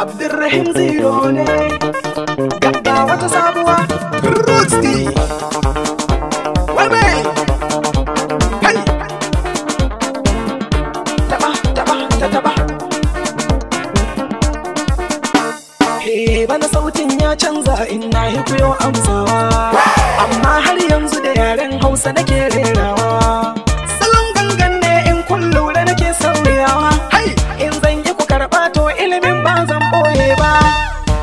Abdulrahim Zero ne ga wata sabuwa Roots D Wame Hey Taba Hey bana sautin ya canza ina hikuyo amsawa amma har yanzu da yaren Hausa nake rerawa salon gangan ne in kun lura nake sauyawa Hey in zan yi ku karɓa to ilimin ba zan boye ba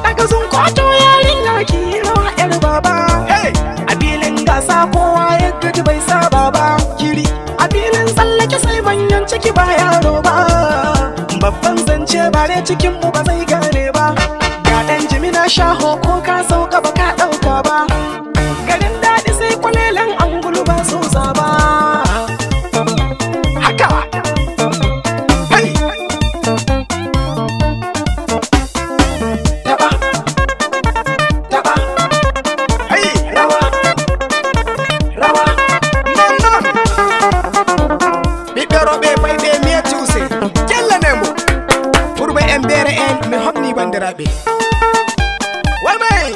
daga sun kwato yarinya ki rawa yar baba Hey a filin gasa kowa ya gaji bai saba ba kiri a filin tsallake sai manyan ciki ba yaro ba babban zance ba ne cikin mu ba zai gane ba ga dan jimina shaho ko ka sauka ba ka dauka ba garin daɗi sai kwalelan angulu ba so ba haka Hey taba Hey rawa non bibero be fay be me tuse kella nemo furbe embere en mi hokni bandiraɓe Wamay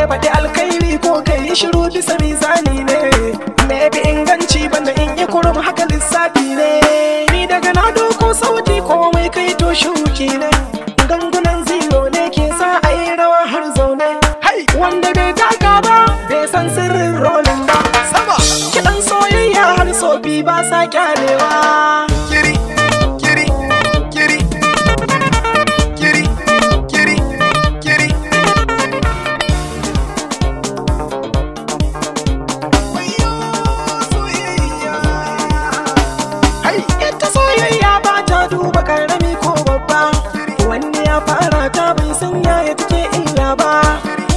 baɗi alkairi ko kai shiru bisa mizani ne me bi inganci banda in yi kurum haka lissafi ne ni daga na doko sauti komai kai to shuki ne gangunan Zero ne ke sa a yi rawa har zaune wanda bai taka ba bai san sirrin rolin ba sama kiɗan soyayya har sofi ba sa kyalewa kiri kiri kiri kiri kiri kiri ita soyayya ba ta duba karami ko babba wani ya fara ta bai san yaya take illa ba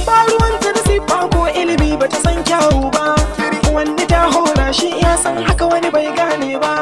ba ruwanta da siffa ko ilimi ba ta san kyawu ba wani ta hora shi ya san haka wani bai gane ba